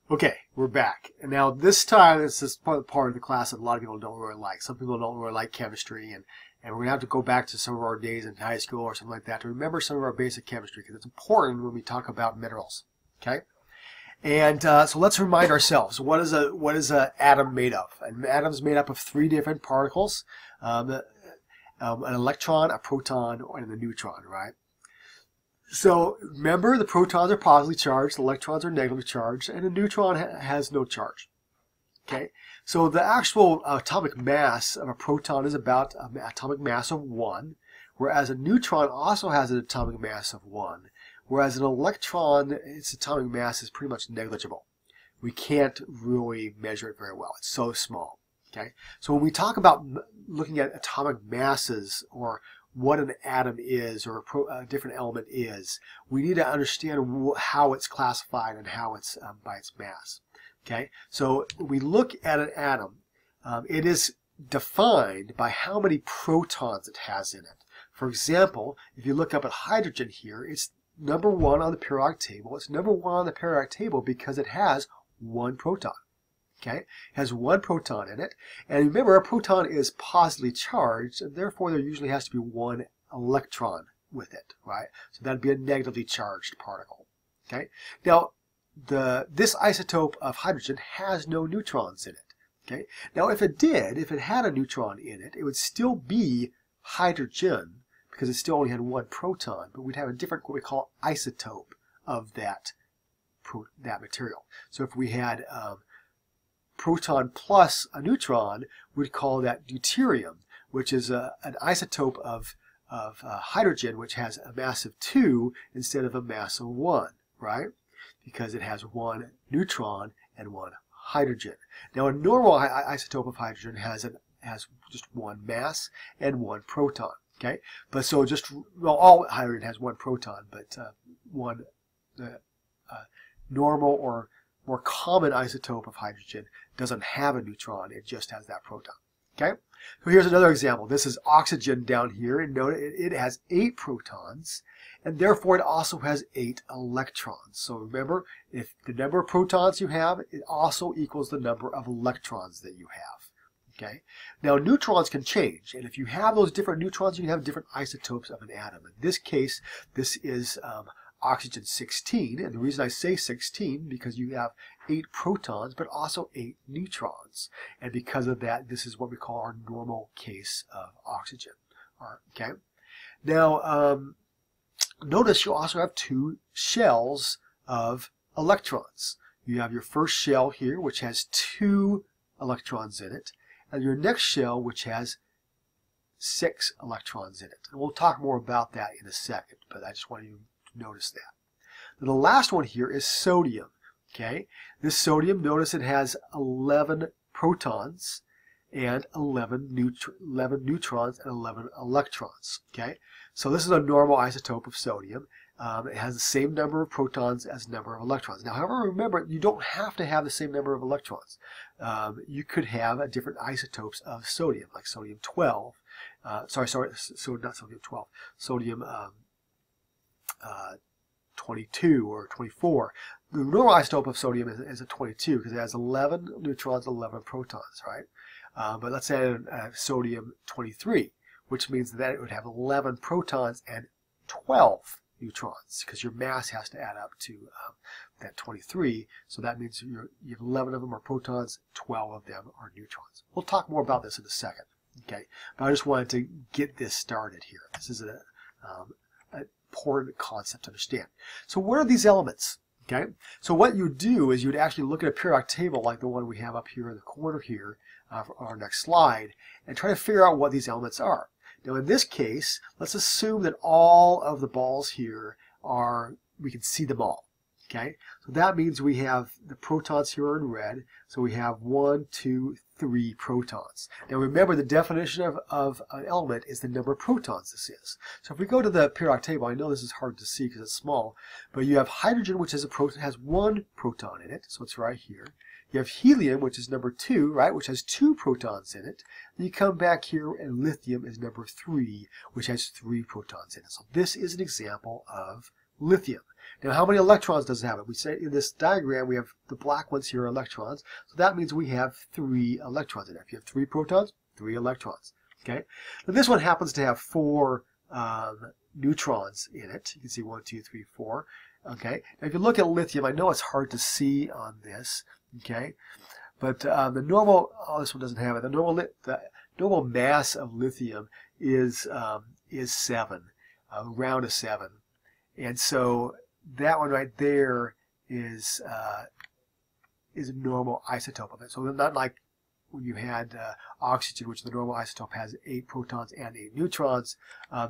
Okay, we're back. And now this time, this is part of the class that a lot of people don't really like. Some people don't really like chemistry, and we're going to have to go back to some of our days in high school or something like that to remember some of our basic chemistry, because it's important when we talk about minerals. Okay? And so let's remind ourselves, what is an atom made of? An atom is made up of three different particles, an electron, a proton, and a neutron, right? So remember, the protons are positively charged, the electrons are negatively charged, and a neutron has no charge. Okay, so the actual atomic mass of a proton is about an atomic mass of 1, whereas a neutron also has an atomic mass of 1, whereas an electron, its atomic mass is pretty much negligible. We can't really measure it very well. It's so small. Okay, so when we talk about looking at atomic masses, or what an atom is, or a different element is, we need to understand how it's classified and how it's by its mass. Okay, so when we look at an atom, it is defined by how many protons it has in it. For example, if you look up at hydrogen here, it's number 1 on the periodic table. It's number 1 on the periodic table because it has 1 proton. Okay, it has 1 proton in it, and remember, a proton is positively charged, and therefore there usually has to be 1 electron with it, right? So that'd be a negatively charged particle. Okay, now this isotope of hydrogen has no neutrons in it. Okay, now if it did, if it had a neutron in it, it would still be hydrogen because it still only had 1 proton, but we'd have a different, what we call, isotope of that material. So if we had proton plus a neutron, we'd call that deuterium, which is an isotope of hydrogen, which has a mass of 2 instead of a mass of 1, right? Because it has 1 neutron and 1 hydrogen. Now, a normal isotope of hydrogen has just 1 mass and 1 proton. Okay, but so all hydrogen has 1 proton, but normal or more common isotope of hydrogen doesn't have a neutron, it just has that proton. Okay, so here's another example. This is oxygen down here, and note it has 8 protons, and therefore it also has 8 electrons. So remember, if the number of protons you have, it also equals the number of electrons that you have. Okay, now neutrons can change, and if you have those different neutrons, you can have different isotopes of an atom. In this case, this is oxygen 16, and the reason I say 16 because you have 8 protons but also 8 neutrons, and because of that, this is what we call our normal case of oxygen. Okay, now notice you also have 2 shells of electrons. You have your first shell here, which has 2 electrons in it, and your next shell, which has 6 electrons in it. And we'll talk more about that in a second, but I just want you to notice that. Then the last one here is sodium. Okay, this sodium, notice it has 11 protons and 11 neutrons and 11 electrons. Okay, so this is a normal isotope of sodium. It has the same number of protons as number of electrons. Now, however, remember, you don't have to have the same number of electrons. You could have different isotopes of sodium, like sodium 12. Not sodium 12. Sodium 22 or 24. The normal isotope of sodium is a 22 because it has 11 neutrons, 11 protons, right? But let's say sodium 23, which means that it would have 11 protons and 12 neutrons, because your mass has to add up to that 23. So that means you have 11 of them are protons, 12 of them are neutrons. We'll talk more about this in a second. Okay, but I just wanted to get this started here. This is an important concept to understand. So what are these elements? Okay, so what you do is you'd actually look at a periodic table like the one we have up here in the corner here for our next slide, and try to figure out what these elements are. Now in this case, let's assume that all of the balls here we can see them all. Okay, so that means we have the protons here are in red, so we have 1, 2, 3 protons. Now remember, the definition of an element is the number of protons this is. So if we go to the periodic table, I know this is hard to see because it's small, but you have hydrogen, which is has 1 proton in it, so it's right here. You have helium, which is number 2, right, which has 2 protons in it. Then you come back here, and lithium is number 3, which has 3 protons in it. So this is an example of lithium. Now, how many electrons does it have? We say in this diagram, we have the black ones here are electrons. So that means we have 3 electrons in it. If you have 3 protons, 3 electrons. Okay. Now, this one happens to have 4 neutrons in it. You can see 1, 2, 3, 4. Okay. Now, if you look at lithium, I know it's hard to see on this. Okay. But the normal, this one doesn't have it. The normal mass of lithium is 7, around a 7, and so that one right there is a normal isotope of it. So not like when you had oxygen, which the normal isotope has 8 protons and 8 neutrons.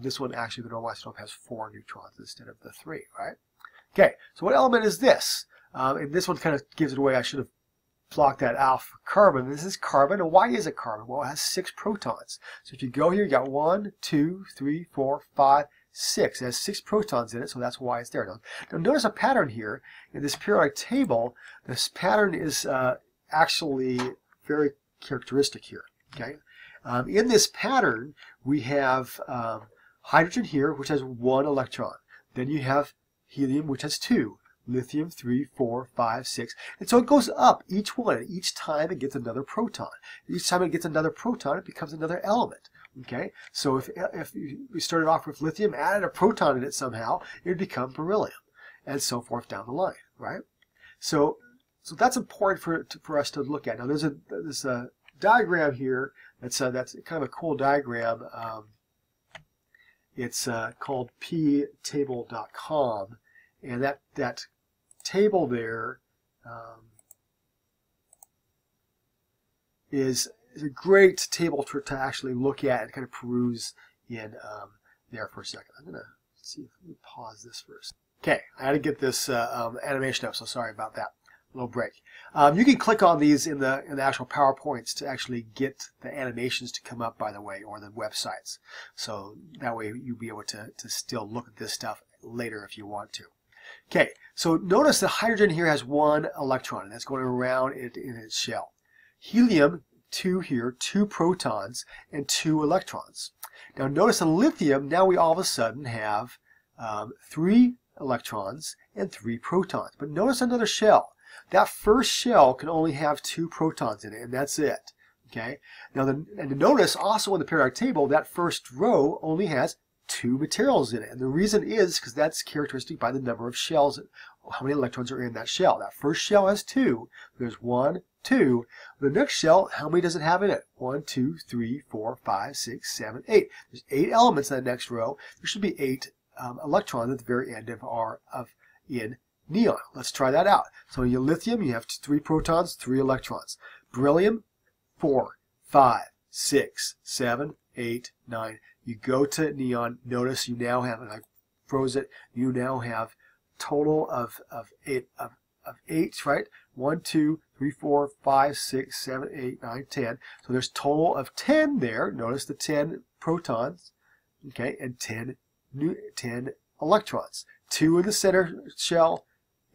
This one actually, the normal isotope has 4 neutrons instead of the 3. Right? Okay. So what element is this? And this one kind of gives it away. I should have block that out for carbon. This is carbon. And why is it carbon? Well, it has 6 protons. So if you go here, you got 1, 2, 3, 4, 5, 6. It has 6 protons in it, so that's why it's there. Now notice a pattern here. In this periodic table, this pattern is actually very characteristic here. Okay. In this pattern, we have hydrogen here, which has 1 electron. Then you have helium, which has 2. Lithium, 3, 4, 5, 6. And so it goes up, each one, and each time it gets another proton. Each time it gets another proton, it becomes another element. Okay? So if we started off with lithium, added a proton in it somehow, it would become beryllium, and so forth down the line, right? So that's important for us to look at. Now there's a diagram here that's kind of a cool diagram. It's called ptable.com, and that table there is a great table to actually look at and kind of peruse in there for a second. I'm going to see if we pause this first. Okay, I had to get this animation up, so sorry about that. Little break. You can click on these in the actual PowerPoints to actually get the animations to come up, by the way, or the websites. So that way you'll be able to still look at this stuff later if you want to. Okay, so notice the hydrogen here has 1 electron, and that's going around in its shell. Helium, 2 here, 2 protons, and 2 electrons. Now notice the lithium, now we all of a sudden have 3 electrons and 3 protons. But notice another shell. That first shell can only have 2 protons in it, and that's it. Okay. Now, and notice also on the periodic table, that first row only has 2 materials in it, and the reason is because that's characteristic by the number of shells, how many electrons are in that shell. That first shell has 2. There's 1, 2. The next shell, how many does it have in it? 1, 2, 3, 4, 5, 6, 7, 8. There's 8 elements in the next row. There should be 8 electrons at the very end in neon. Let's try that out. So in your lithium, you have 3 protons, 3 electrons. Beryllium, 4, 5, 6, 7, 8, 9. You go to neon. Notice you now have, and I froze it, you now have total of 8, right? 1, 2, 3, 4, 5, 6, 7, 8, 9, 10. So there's total of 10 there. Notice the 10 protons, okay, and 10 electrons. 2 in the center shell,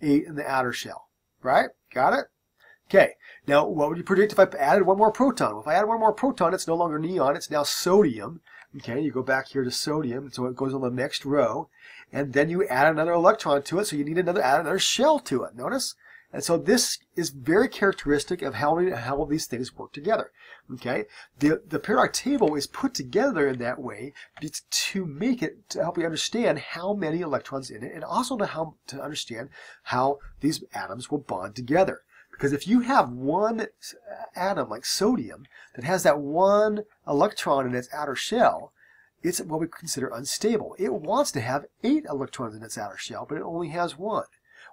8 in the outer shell, right? Got it? Okay, now what would you predict if I added 1 more proton? Well, if I add 1 more proton, it's no longer neon, it's now sodium. Okay, you go back here to sodium, so it goes on the next row, and then you add another electron to it, so you need add another shell to it, notice? And so this is very characteristic of how these things work together. Okay, the periodic table is put together in that way to help you understand how many electrons in it, and also to understand how these atoms will bond together. Because if you have one atom like sodium that has that 1 electron in its outer shell, it's what we consider unstable. It wants to have 8 electrons in its outer shell, but it only has 1.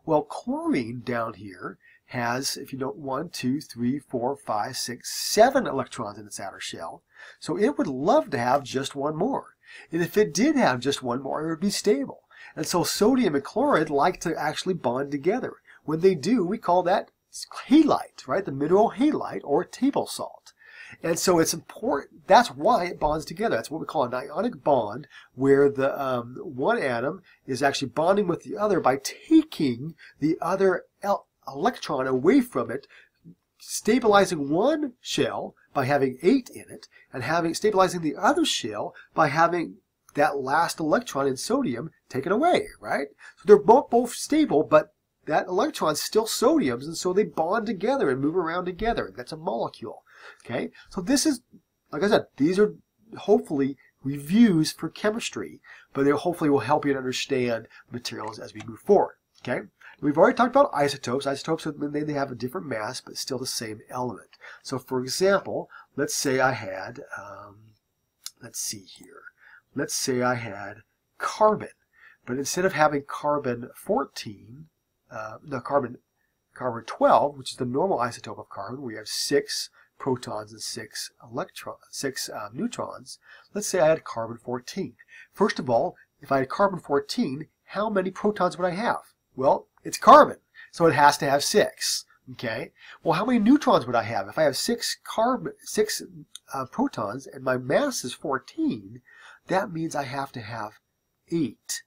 Well, chlorine down here has, if you know, 1, 2, 3, 4, 5, 6, 7 electrons in its outer shell. So it would love to have just 1 more. And if it did have just 1 more, it would be stable. And so sodium and chloride like to actually bond together. When they do, we call that halite, right? The mineral halite or table salt. And so it's important, that's why it bonds together. That's what we call an ionic bond, where the one atom is actually bonding with the other by taking the other electron away from it, stabilizing one shell by having 8 in it, and stabilizing the other shell by having that last electron in sodium taken away, right? So they're both stable, but that electron's still sodiums, and so they bond together and move around together. That's a molecule. Okay, so this is, like I said, these are hopefully reviews for chemistry, but they hopefully will help you to understand materials as we move forward. Okay, we've already talked about isotopes. Isotopes, they have a different mass, but still the same element. So, for example, let's say I had, let's see here. Let's say I had carbon, but instead of having carbon 14, carbon 12, which is the normal isotope of carbon, where you have 6 protons and 6 neutrons. Let's say I had carbon 14. First of all, if I had carbon 14, how many protons would I have? Well, it's carbon, so it has to have 6. Okay. Well, how many neutrons would I have? If I have 6 protons and my mass is 14, that means I have to have 8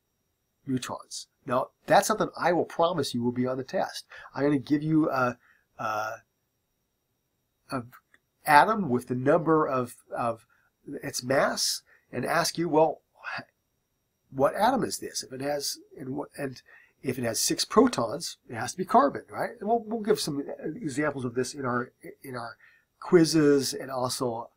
neutrons. Now, that's something I will promise you will be on the test. I'm going to give you a atom with the number of its mass and ask you, well, what atom is this? If it has if it has 6 protons, it has to be carbon, right? And we'll give some examples of this in our quizzes and also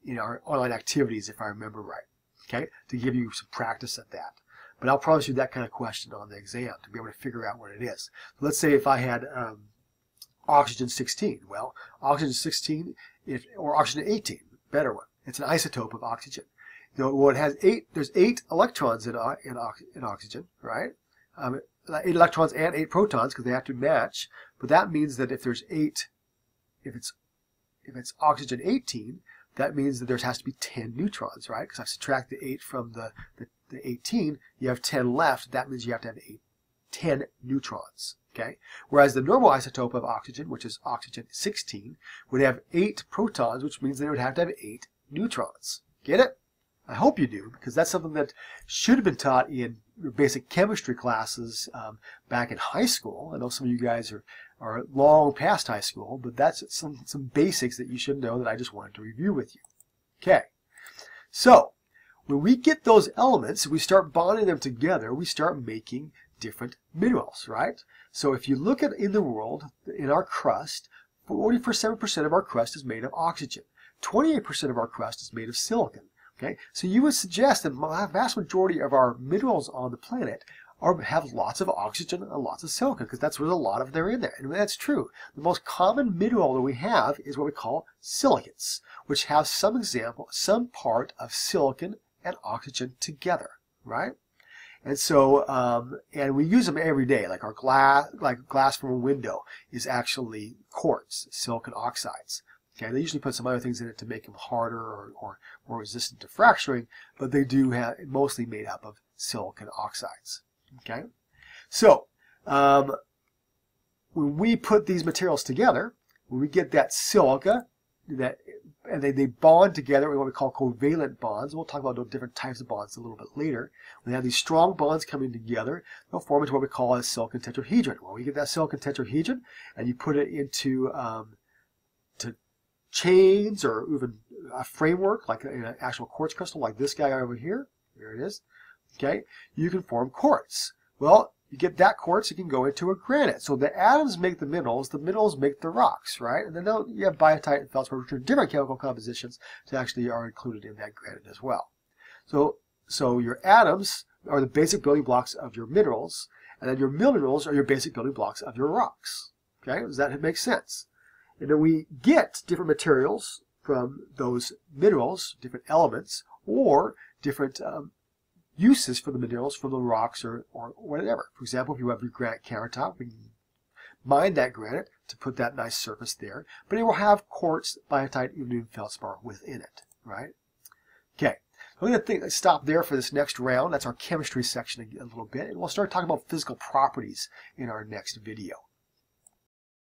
in our online activities, if I remember right. Okay, to give you some practice at that. But I'll promise you that kind of question on the exam to be able to figure out what it is. So let's say if I had oxygen 16. Well, oxygen 16 or oxygen 18, better one. It's an isotope of oxygen. Well, it has 8. There's 8 electrons in oxygen, right? 8 electrons and 8 protons because they have to match. But that means that if there's 8, if it's oxygen 18, that means that there has to be 10 neutrons, right? Because I subtract the 8 from the 18, you have 10 left. That means you have to have 10 neutrons. Okay. Whereas the normal isotope of oxygen, which is oxygen 16, would have 8 protons, which means they would have to have 8 neutrons. Get it? I hope you do, because that's something that should have been taught in your basic chemistry classes back in high school. I know some of you guys are long past high school, but that's some basics that you should know that I just wanted to review with you. Okay. So, when we get those elements, we start bonding them together, we start making different minerals, right? So if you look at in the world, in our crust, 47% of our crust is made of oxygen. 28% of our crust is made of silicon. Okay, so you would suggest that the vast majority of our minerals on the planet have lots of oxygen and lots of silicon, because that's where a lot of they're in there. And that's true. The most common mineral that we have is what we call silicates, which have some part of silicon and oxygen together, right? And so, and we use them every day, like our glass from a window is actually quartz, silicon oxides. Okay, they usually put some other things in it to make them harder or more resistant to fracturing, but they do have mostly made up of silicon oxides. Okay, so when we put these materials together, when we get that silica, and they bond together in what we call covalent bonds. We'll talk about those different types of bonds a little bit later. When they have these strong bonds coming together, they'll form into what we call a silicon tetrahedron. Well, we get that silicon tetrahedron, and you put it into chains or even a framework, like an actual quartz crystal, like this guy over here. There it is. Okay, you can form quartz. Well, you get that quartz, it can go into a granite. So the atoms make the minerals make the rocks, right? And then you have biotite and feldspar, which are different chemical compositions that actually are included in that granite as well. So your atoms are the basic building blocks of your minerals, and then your minerals are your basic building blocks of your rocks. Okay, does that make sense? And then we get different materials from those minerals, different elements, or different uses for the minerals from the rocks or whatever. For example, if you have your granite countertop, we can mine that granite to put that nice surface there, but it will have quartz, biotite, and feldspar within it, right? Okay, I'm going to stop there for this next round. That's our chemistry section a little bit, and we'll start talking about physical properties in our next video.